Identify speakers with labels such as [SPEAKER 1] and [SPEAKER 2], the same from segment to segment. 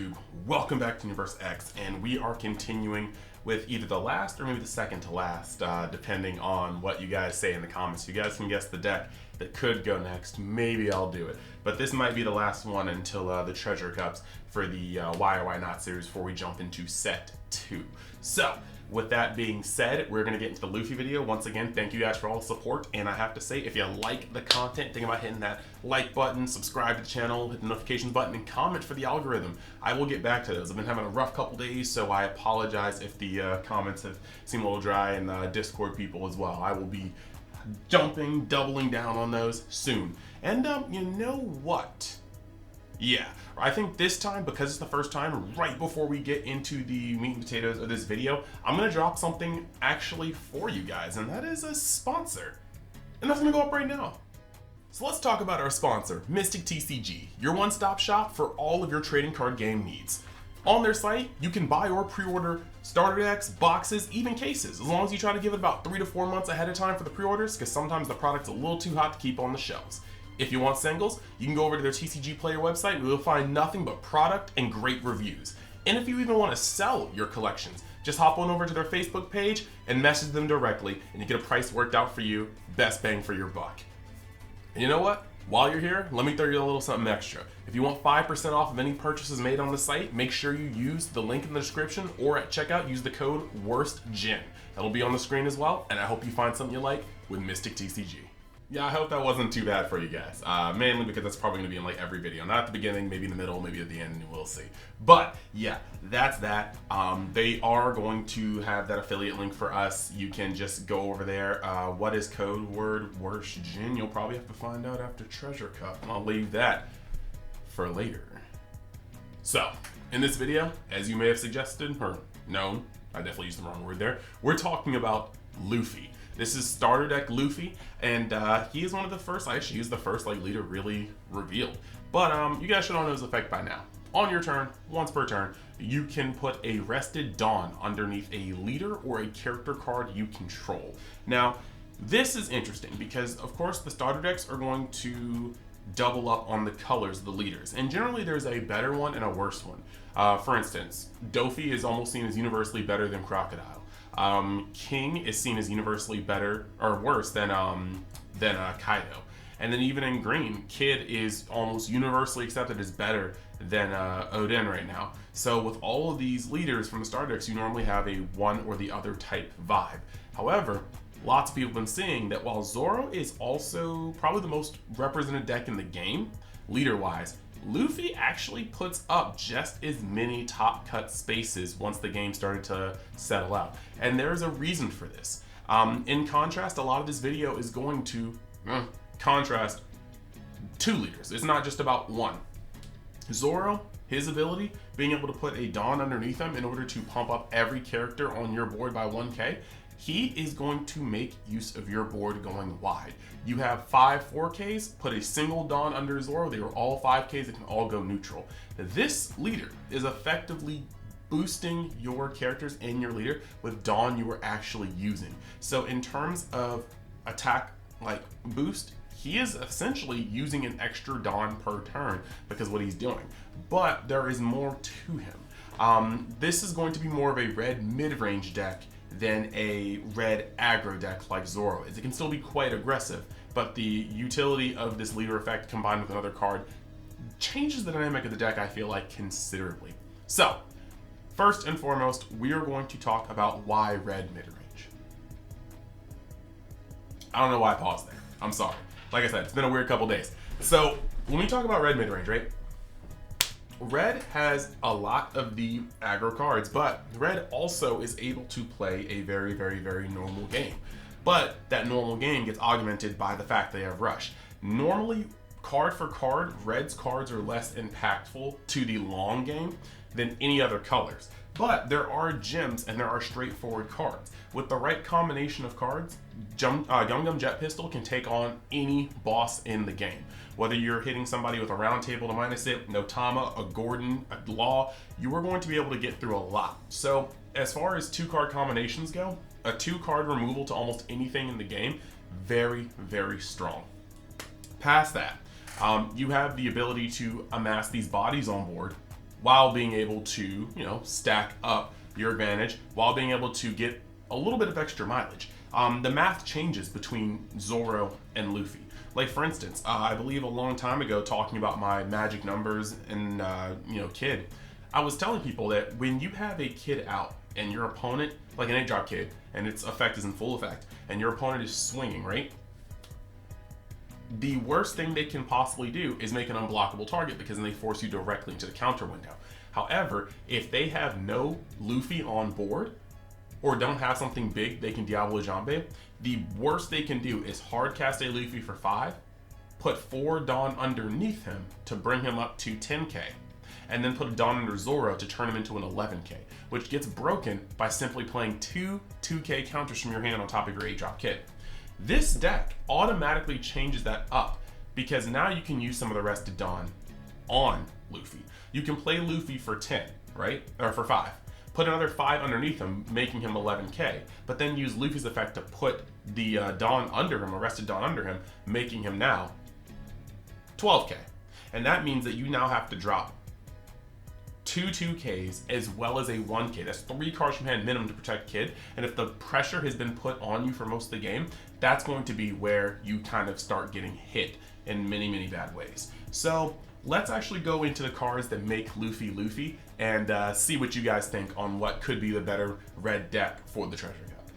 [SPEAKER 1] YouTube? Welcome back to Universe X, and we are continuing with either the last or maybe the second to last, depending on what you guys say in the comments. You guys can guess the deck that could go next. Maybe I'll do it, but this might be the last one until the Treasure Cups for the Why or Why Not series before we jump into set 2. So, with that being said, we're going to get into the Luffy video. Once again, thank you guys for all the support, and I have to say, if you like the content, think about hitting that like button, subscribe to the channel, hit the notifications button, and comment for the algorithm. I will get back to those. I've been having a rough couple days, so I apologize if the comments have seemed a little dry, and Discord people as well. I will be doubling down on those soon. And you know what? Yeah, I think this time, because it's the first time, right before we get into the meat and potatoes of this video, I'm going to drop something actually for you guys, and that is a sponsor. And that's going to go up right now. So let's talk about our sponsor, Mystic TCG, your one-stop shop for all of your trading card game needs. On their site, you can buy or pre-order starter decks, boxes, even cases, as long as you try to give it about 3 to 4 months ahead of time for the pre-orders, because sometimes the product's a little too hot to keep on the shelves. If you want singles, you can go over to their TCG Player website where you'll find nothing but product and great reviews. And if you even want to sell your collections, just hop on over to their Facebook page and message them directly, and you get a price worked out for you, best bang for your buck. And you know what? While you're here, let me throw you a little something extra. If you want 5% off of any purchases made on the site, make sure you use the link in the description, or at checkout, use the code WORSTGEN. That'll be on the screen as well, and I hope you find something you like with Mystic TCG. Yeah, I hope that wasn't too bad for you guys. Mainly because that's probably going to be in like every video. Not at the beginning, maybe in the middle, maybe at the end, we'll see. But yeah, that's that. They are going to have that affiliate link for us. You can just go over there. What is code word WORSTGEN? You'll probably have to find out after Treasure Cup, and I'll leave that for later. So, in this video, as you may have suggested, or known, I definitely used the wrong word there, we're talking about Luffy. This is starter deck Luffy, and he is one of the first, I actually used the first like leader really revealed. But you guys should all know his effect by now. On your turn, once per turn, you can put a Rested Dawn underneath a leader or a character card you control. Now, this is interesting because, of course, the starter decks are going to double up on the colors of the leaders, and generally there's a better one and a worse one. For instance, Dofi is almost seen as universally better than Crocodile. King is seen as universally better or worse than Kaido. And then even in green, Kid is almost universally accepted as better than Oden right now. So with all of these leaders from the starter decks, you normally have a one or the other type vibe. However, lots of people have been seeing that while Zoro is also probably the most represented deck in the game, leader-wise, Luffy actually puts up just as many top cut spaces once the game started to settle out. And there's a reason for this. In contrast, a lot of this video is going to contrast two leaders. It's not just about one. Zoro, his ability, being able to put a Dawn underneath him in order to pump up every character on your board by 1k, he is going to make use of your board going wide. You have 5 4Ks, put a single Dawn under Zoro, they are all 5Ks that can all go neutral. This leader is effectively boosting your characters and your leader with Dawn you are actually using. So in terms of attack like boost, he is essentially using an extra Dawn per turn because of what he's doing. But there is more to him. This is going to be more of a red mid-range deck than a red aggro deck like Zoro is. It can still be quite aggressive, but the utility of this leader effect combined with another card changes the dynamic of the deck, I feel like, considerably. So, first and foremost, we are going to talk about why red midrange. I don't know why I paused there. I'm sorry. Like I said, it's been a weird couple days. So, when we talk about red midrange, right? Red has a lot of the aggro cards, but Red also is able to play a very, very, very normal game. But that normal game gets augmented by the fact they have Rush. Normally, card for card, Red's cards are less impactful to the long game than any other colors. But there are gems and there are straightforward cards. With the right combination of cards, Gum Gum Jet Pistol can take on any boss in the game. Whether you're hitting somebody with a round table to minus it, Notama, a Gordon, a Law, you are going to be able to get through a lot. So as far as 2-card combinations go, a 2-card removal to almost anything in the game, very, very strong. Past that, you have the ability to amass these bodies on board while being able to, you know, stack up your advantage, while being able to get a little bit of extra mileage. The math changes between Zoro and Luffy. Like for instance, I believe a long time ago, talking about my magic numbers and kid, I was telling people that when you have a kid out and your opponent, like an 8-drop kid, and its effect is in full effect, and your opponent is swinging, right? The worst thing they can possibly do is make an unblockable target, because then they force you directly into the counter window. However, if they have no Luffy on board, or don't have something big they can Diablo Jambe, the worst they can do is hard cast a Luffy for 5, put 4 Dawn underneath him to bring him up to 10k, and then put a Dawn under Zoro to turn him into an 11k, which gets broken by simply playing 2 2k counters from your hand on top of your 8-drop kit. This deck automatically changes that up, because now you can use some of the rested Dawn on Luffy. You can play Luffy for 10, right? Or for 5. Put another 5 underneath him, making him 11k, but then use Luffy's effect to put the Dawn under him, arrested Dawn under him, making him now 12k. And that means that you now have to drop 2 2ks as well as a 1k. That's 3 cards from hand minimum to protect kid. And if the pressure has been put on you for most of the game, that's going to be where you kind of start getting hit in many, many bad ways. So let's actually go into the cards that make Luffy Luffy and see what you guys think on what could be the better red deck for the treasure cup.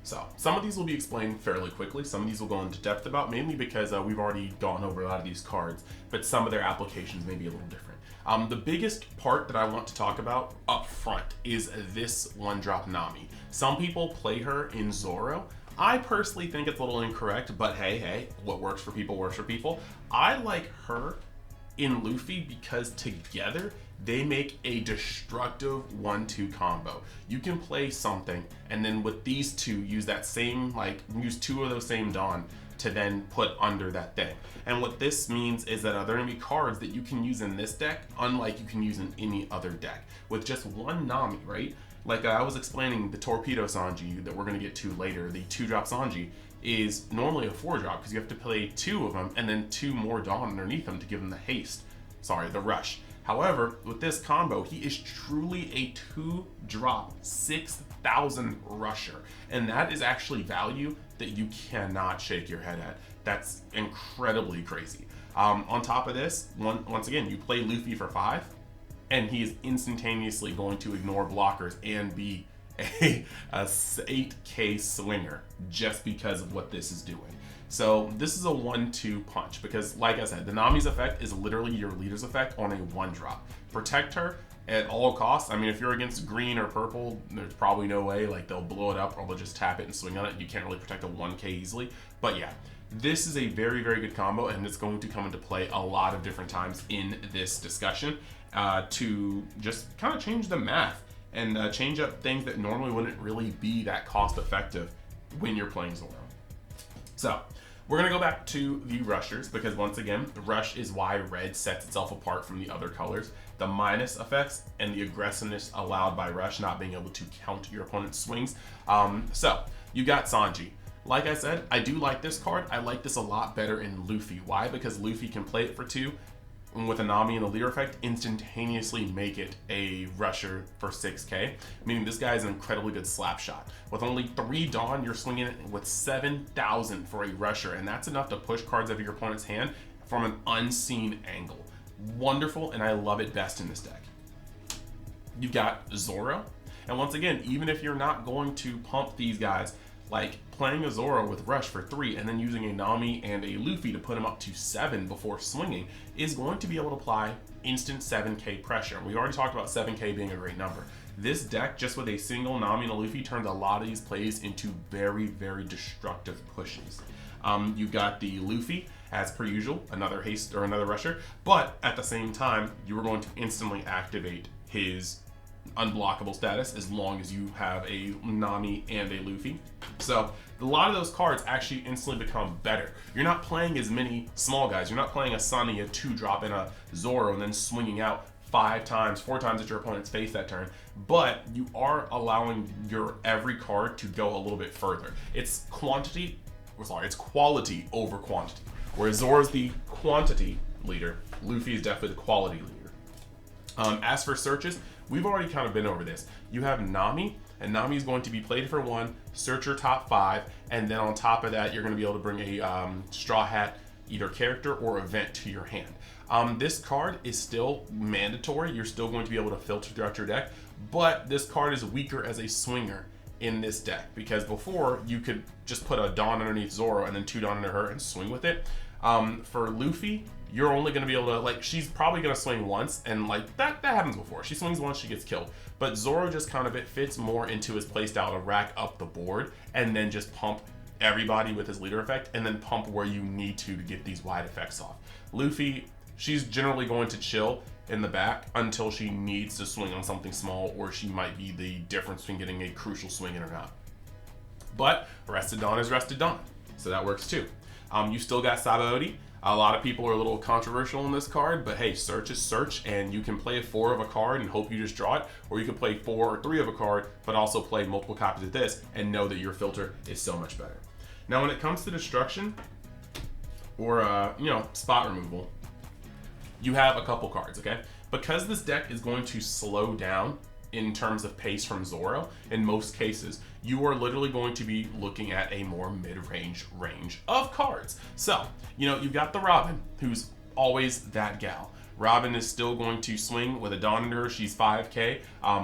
[SPEAKER 1] So some of these will be explained fairly quickly. Some of these will go into depth about, mainly because we've already gone over a lot of these cards, but some of their applications may be a little different. The biggest part that I want to talk about up front is this 1-drop Nami. Some people play her in Zoro. I personally think it's a little incorrect, but hey, what works for people works for people. I like her in Luffy because together they make a destructive 1-2 combo. You can play something and then with these two use that same, use 2 of those same Dawn to then put under that thing. And what this means is that there are going to be cards that you can use in this deck unlike you can use in any other deck with just 1 Nami, right? Like I was explaining, the Torpedo Sanji that we're going to get to later, the 2-drop Sanji, is normally a 4-drop because you have to play 2 of them and then 2 more Dawn underneath them to give them the rush. However, with this combo, he is truly a 2-drop 6,000 rusher, and that is actually value that you cannot shake your head at. That's incredibly crazy. On top of this, once again, you play Luffy for 5, and he is instantaneously going to ignore blockers and be a 8k swinger just because of what this is doing. So this is a 1-2 punch because, like I said, the Nami's effect is literally your leader's effect on a 1-drop. Protect her at all costs. I mean, if you're against green or purple, there's probably no way, like they'll blow it up or they'll just tap it and swing on it. You can't really protect a 1k easily. But yeah, this is a very, very good combo, and it's going to come into play a lot of different times in this discussion to just kind of change the math and change up things that normally wouldn't really be that cost effective when you're playing Zoro. So we're going to go back to the rushers because, once again, the rush is why red sets itself apart from the other colors. The minus effects and the aggressiveness allowed by rush not being able to counter your opponent's swings. So you got Sanji. Like I said, I do like this card. I like this a lot better in Luffy. Why? Because Luffy can play it for 2, and with a Nami and the leader effect, instantaneously make it a rusher for 6k, meaning this guy is an incredibly good slap shot. With only 3 Dawn, you're swinging it with 7,000 for a rusher, and that's enough to push cards out of your opponent's hand from an unseen angle. Wonderful, and I love it best in this deck. You've got Zoro, and once again, even if you're not going to pump these guys, like playing a Zoro with rush for 3 and then using a Nami and a Luffy to put him up to 7 before swinging is going to be able to apply instant 7k pressure. We already talked about 7k being a great number. This deck, just with a single Nami and a Luffy, turns a lot of these plays into very, very destructive pushes. You've got the Luffy, as per usual, another haste or another rusher, but at the same time, you are going to instantly activate his unblockable status as long as you have a Nami and a Luffy. So a lot of those cards actually instantly become better. You're not playing as many small guys. You're not playing a Sunny, a 2-drop, and a Zoro, and then swinging out 4 times at your opponent's face that turn. But you are allowing your every card to go a little bit further. It's quality over quantity. Whereas Zoro's the quantity leader, Luffy is definitely the quality leader. As for searches, we've already kind of been over this. You have Nami, and Nami is going to be played for 1, searcher top 5, and then on top of that, you're going to be able to bring a Straw Hat either character or event to your hand. This card is still mandatory. You're still going to be able to filter throughout your deck, but this card is weaker as a swinger in this deck, because before you could just put a Dawn underneath Zoro and then 2 Dawn under her and swing with it. For Luffy, you're only going to be able to, like, she's probably going to swing once, and like that happens before. She swings once, she gets killed. But Zoro just kind of, it fits more into his playstyle to rack up the board and then just pump everybody with his leader effect, and then pump where you need to get these wide effects off. Luffy, she's generally going to chill in the back until she needs to swing on something small, or she might be the difference between getting a crucial swing in or not. But Rested Dawn is Rested Dawn, so that works too. You still got Sabaody. A lot of people are a little controversial in this card, but hey, search is search, and you can play 4 of a card and hope you just draw it, or you can play 4 or 3 of a card, but also play multiple copies of this and know that your filter is so much better. Now, when it comes to destruction or spot removal, you have a couple cards, okay? Because this deck is going to slow down in terms of pace from Zoro, in most cases, you are literally going to be looking at a more mid-range range of cards. So, you've got the Robin, who's always that gal. Robin is still going to swing with a Dawn under her. She's 5k.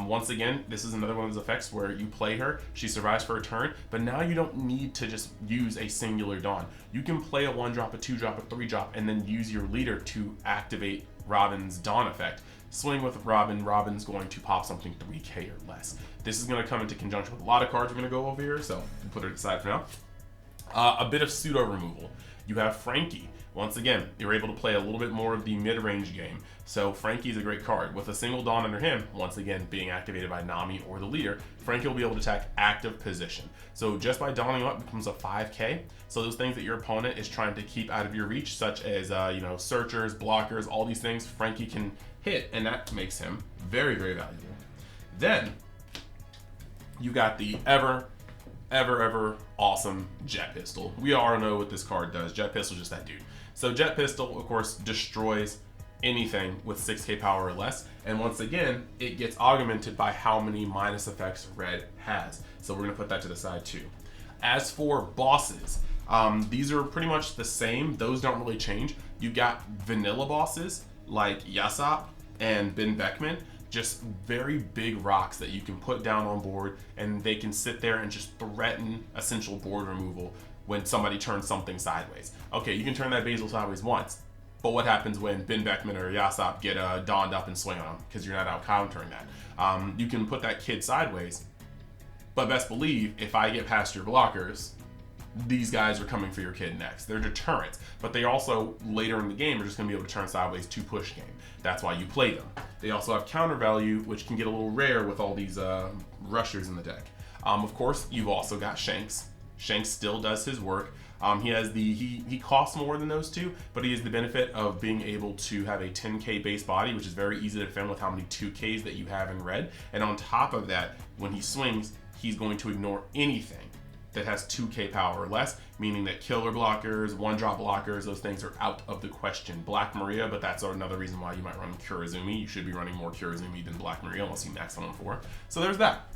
[SPEAKER 1] Once again, this is another one of those effects where you play her, she survives for a turn, but now you don't need to just use a singular Dawn. You can play a 1-drop, a 2-drop, a 3-drop, and then use your leader to activate Robin's Dawn effect. Swing with Robin, Robin's going to pop something 3k or less. This is going to come into conjunction with a lot of cards we're going to go over here, so we'll put it aside for now. A bit of pseudo removal. You have Frankie. Once again, you're able to play a little bit more of the mid-range game. So Frankie's a great card. With a single Dawn under him, once again being activated by Nami or the leader, Frankie will be able to attack active position. So just by Dawning up, it becomes a 5k. So those things that your opponent is trying to keep out of your reach, such as searchers, blockers, all these things, Frankie can hit, and that makes him very, very valuable. Then you got the ever awesome Jet Pistol. We all know what this card does. Jet Pistol is just that dude. So Jet Pistol, of course, destroys anything with 6k power or less, and once again, it gets augmented by how many minus effects Red has. So we're going to put that to the side too. As for bosses, these are pretty much the same. Those don't really change. You got vanilla bosses like Yasopp and Ben Beckman, just very big rocks that you can put down on board, and they can sit there and just threaten essential board removal when somebody turns something sideways. Okay, you can turn that Basil sideways once, but what happens when Ben Beckman or Yasopp get donned up and swing on them, because you're not out countering that. You can put that kid sideways, but best believe if I get past your blockers, these guys are coming for your kid next. They're deterrents, but they also later in the game are just going to be able to turn sideways to push game. That's why you play them. They also have counter value, which can get a little rare with all these rushers in the deck. Of course, you've also got Shanks. Shanks still does his work. He has he costs more than those two, but he has the benefit of being able to have a 10k base body, which is very easy to defend with how many 2ks that you have in red. And on top of that, when he swings, he's going to ignore anything that has 2k power or less, meaning that killer blockers, 1-drop blockers, those things are out of the question. Black Maria, but that's another reason why you might run Kurazumi. You should be running more Kurazumi than Black Maria unless you max on 4. So there's that.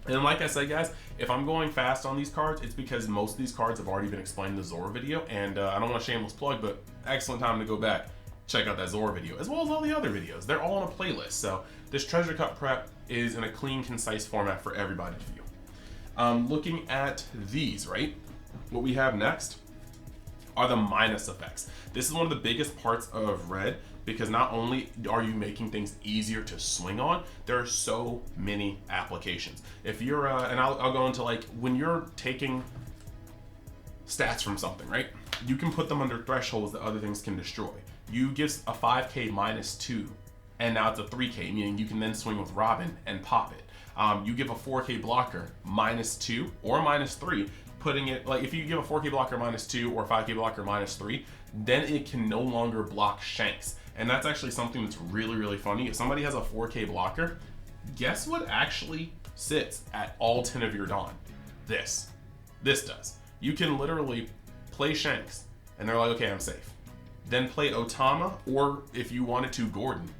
[SPEAKER 1] And like I said, guys, if I'm going fast on these cards, it's because most of these cards have already been explained in the Zoro video, and I don't want a shameless plug, but excellent time to go back, check out that Zoro video, as well as all the other videos. They're all on a playlist, so this Treasure Cup prep is in a clean, concise format for everybody to view. Looking at these, right? What we have next are the minus effects. This is one of the biggest parts of Red, because not only are you making things easier to swing on, there are so many applications. If you're, and I'll go into like, when you're taking stats from something, right? You can put them under thresholds that other things can destroy. You give a 5k -2, and now it's a 3k, meaning you can then swing with Robin and pop it. You give a 4k blocker -2 or -3, putting it, like if you give a 4k blocker -2 or a 5k blocker -3, then it can no longer block Shanks. And that's actually something that's really, really funny. If somebody has a 4k blocker, guess what actually sits at all 10 of your Dawn? This does. You can literally play Shanks, and they're like, okay, I'm safe. Then play Otama, or if you wanted to, Gordon.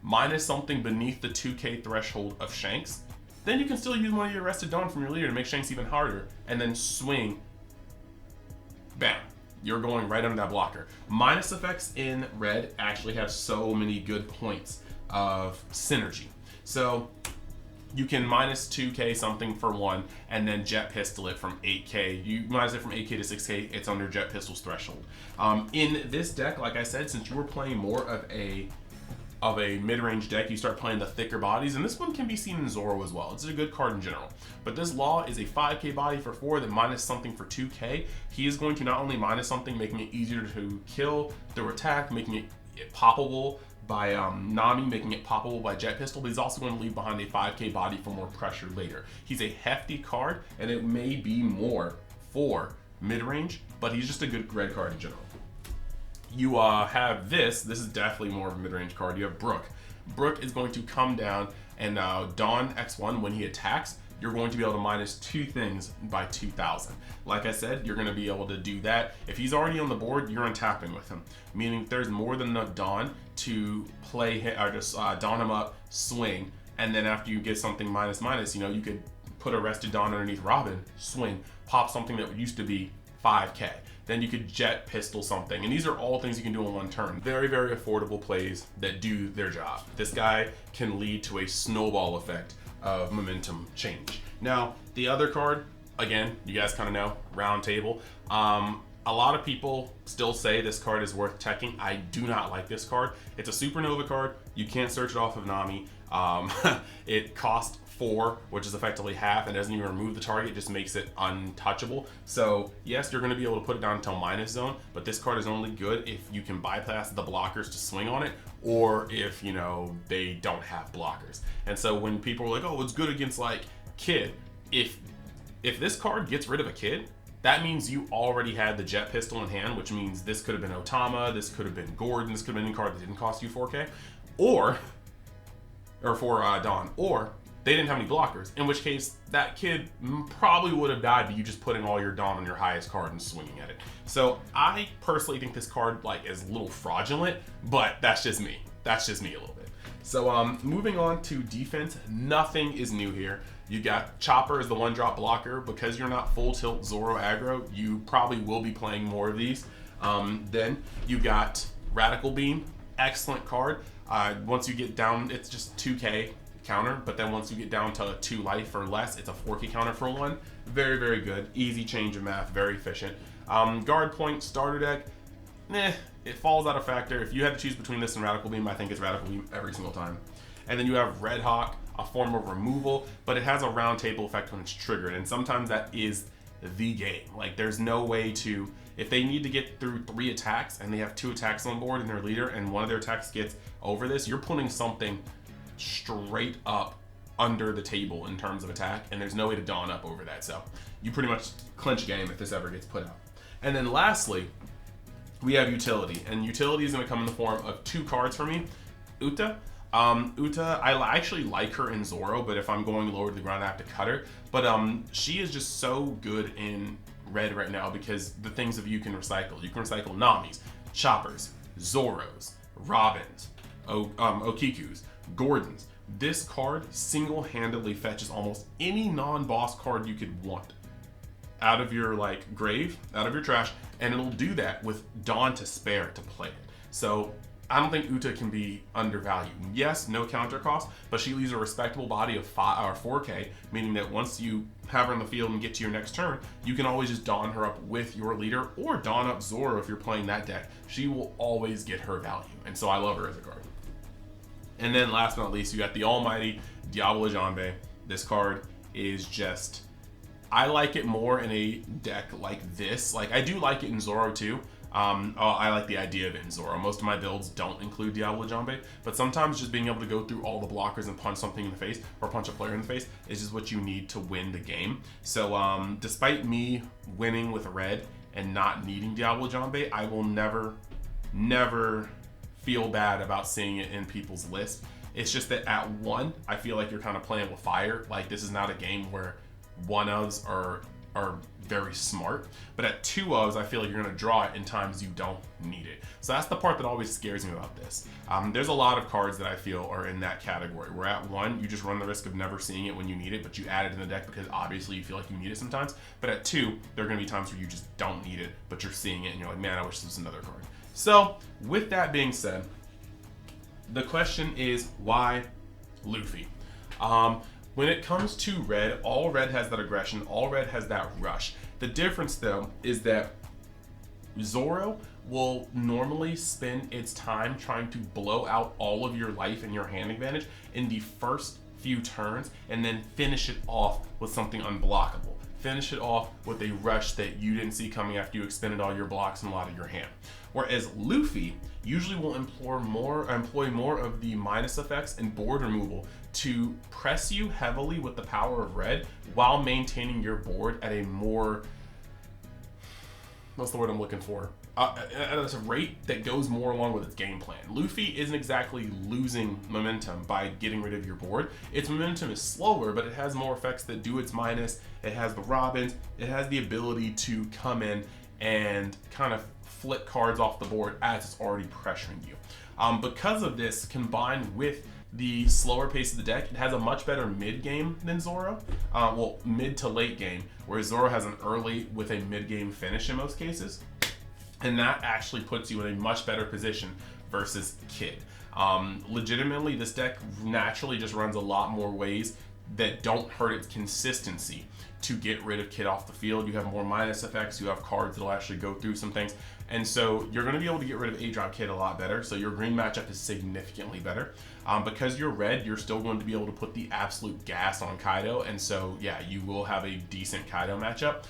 [SPEAKER 1] minus something beneath the 2k threshold of Shanks, then you can still use one of your Arrested Dawn from your leader to make Shanks even harder, and then swing. Bam. You're going right under that blocker. Minus effects in red actually have so many good points of synergy. So you can minus 2k something for one, and then jet pistol it from 8k. You minus it from 8k to 6k, it's under jet pistol's threshold. In this deck, like I said, since you were playing more of a mid-range deck, you start playing the thicker bodies, and this one can be seen in Zoro as well. It's a good card in general. But this Law is a 5k body for 4, then minus something for 2k. He is going to not only minus something, making it easier to kill through attack, making it poppable by Nami, making it poppable by Jet Pistol, but he's also going to leave behind a 5k body for more pressure later. He's a hefty card, and it may be more for mid-range, but he's just a good red card in general. You have this is definitely more of a mid-range card. You have Brook. Brook is going to come down, and Dawn X1, when he attacks, you're going to be able to minus 2 things by 2,000. Like I said, you're going to be able to do that. If he's already on the board, you're untapping with him, meaning there's more than enough Dawn to play him, or just Dawn him up, swing, and then after you get something minus, you know, you could put Arrested Dawn underneath Robin, swing, pop something that used to be 5k. Then you could jet pistol something. And these are all things you can do in one turn. Very, very affordable plays that do their job. This guy can lead to a snowball effect of momentum change. Now, the other card, again, you guys kind of know, Round Table. A lot of people still say this card is worth teching. I do not like this card. It's a Supernova card. You can't search it off of Nami. It costs 4, which is effectively half, and doesn't even remove the target, just makes it untouchable. So yes, you're going to be able to put it down until minus zone, but this card is only good if you can bypass the blockers to swing on it, or if, you know, they don't have blockers. And so when people are like, oh, it's good against like Kid, if this card gets rid of a Kid, that means you already had the jet pistol in hand, which means this could have been Otama, this could have been Gordon, this could have been any card that didn't cost you 4k, or for Dawn, or they didn't have any blockers, in which case that Kid probably would have died, but you just putting all your Dawn on your highest card and swinging at it. So I personally think this card like is a little fraudulent, but that's just me. That's just me a little bit. So moving on to defense, nothing is new here. You got Chopper as the 1-drop blocker. Because you're not full tilt Zoro aggro, you probably will be playing more of these. Then you got Radical Beam, excellent card. Once you get down, it's just 2k counter, but then once you get down to 2 life or less, it's a 4k counter for 1. Very, very good. Easy change of math, very efficient. Guard point, starter deck, it falls out of factor. If you had to choose between this and Radical Beam, I think it's Radical Beam every single time. And then you have Red Hawk, a form of removal, but it has a round table effect when it's triggered, and sometimes that is the game. Like, there's no way to, if they need to get through 3 attacks and they have 2 attacks on board in their leader and one of their attacks gets over this, you're putting something straight up under the table in terms of attack, and there's no way to dawn up over that. So you pretty much clinch game if this ever gets put out. And then lastly, we have utility, and utility is going to come in the form of 2 cards for me. Uta, I actually like her in Zoro, but if I'm going lower to the ground, I have to cut her. But she is just so good in red right now because the things that you can recycle. You can recycle Nami's, Choppers, Zoros, Robins, Okikus, Gordons. This card single-handedly fetches almost any non-boss card you could want out of your like grave, out of your trash, and it'll do that with Dawn to spare to play it. So I don't think Uta can be undervalued. Yes, no counter cost, but she leaves a respectable body of 5 or 4k, meaning that once you have her in the field and get to your next turn, you can always just dawn her up with your leader, or dawn up Zoro if you're playing that deck. She will always get her value, and so I love her as a card. And then last but not least, you got the almighty Diablo Jambe. This card is just, I like it more in a deck like this. Like, I do like it in Zoro too. I like the idea of it in Zoro. Most of my builds don't include Diablo Jambe, but sometimes just being able to go through all the blockers and punch something in the face, or punch a player in the face, is just what you need to win the game. So despite me winning with red and not needing Diablo Jambe, I will never feel bad about seeing it in people's list. It's just that at 1, I feel like you're kind of playing with fire. Like, this is not a game where one-ofs are are very smart. But at 2 ofs, I feel like you're going to draw it in times you don't need it. So that's the part that always scares me about this. There's a lot of cards that I feel are in that category, where at 1, you just run the risk of never seeing it when you need it, but you add it in the deck because obviously you feel like you need it sometimes. But at 2, there are going to be times where you just don't need it, but you're seeing it and you're like, man, I wish this was another card. So with that being said, the question is, why Luffy? When it comes to red, all red has that aggression, all red has that rush. The difference though is that Zoro will normally spend its time trying to blow out all of your life and your hand advantage in the first few turns and then finish it off with something unblockable. Finish it off with a rush that you didn't see coming after you expended all your blocks and a lot of your hand. Whereas Luffy usually will employ more of the minus effects and board removal to press you heavily with the power of red while maintaining your board at a more, what's the word I'm looking for? At a rate that goes more along with its game plan. Luffy isn't exactly losing momentum by getting rid of your board. Its momentum is slower, but it has more effects that do its minus. It has the Robins. It has the ability to come in and kind of flip cards off the board as it's already pressuring you. Because of this, combined with the slower pace of the deck, it has a much better mid game than Zoro. Well, mid to late game, whereas Zoro has an early with a mid game finish in most cases. And that actually puts you in a much better position versus Kid. Legitimately, this deck naturally just runs a lot more ways that don't hurt its consistency to get rid of Kid off the field. You have more minus effects, you have cards that'll actually go through some things. And so you're going to be able to get rid of A-Drop Kid a lot better. So your green matchup is significantly better. Because you're red, you're still going to be able to put the absolute gas on Kaido. And so, yeah, you will have a decent Kaido matchup.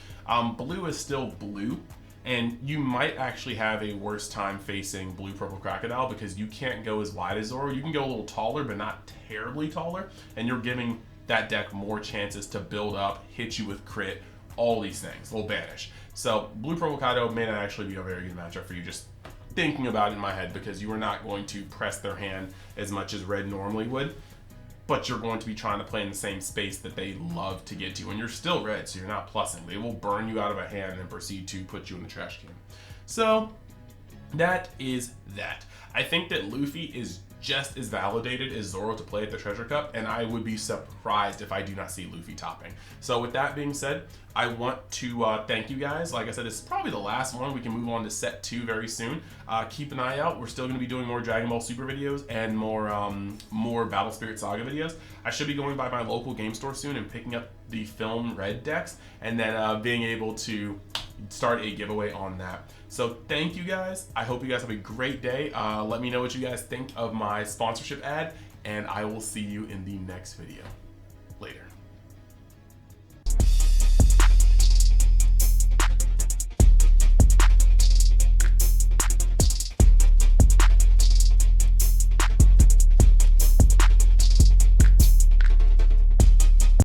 [SPEAKER 1] Blue is still blue. And you might actually have a worse time facing Blue Purple Crocodile because you can't go as wide as Zoro. You can go a little taller, but not terribly taller. And you're giving that deck more chances to build up, hit you with crit, all these things, will banish. So Blue Purple Kaido may not actually be a very good matchup for you, just thinking about it in my head, because you are not going to press their hand as much as red normally would, but you're going to be trying to play in the same space that they love to get to. And you're still red, so you're not plussing. They will burn you out of a hand and proceed to put you in the trash can. So that is that. I think that Luffy is just as validated as Zoro to play at the Treasure Cup, and I would be surprised if I do not see Luffy topping. So with that being said, I want to thank you guys. Like I said, this is probably the last one. We can move on to set 2 very soon. Keep an eye out. We're still going to be doing more Dragon Ball Super videos and more Battle Spirit Saga videos. I should be going by my local game store soon and picking up the film red decks, and then being able to start a giveaway on that. So thank you guys. I hope you guys have a great day. Let me know what you guys think of my sponsorship ad, and I will see you in the next video.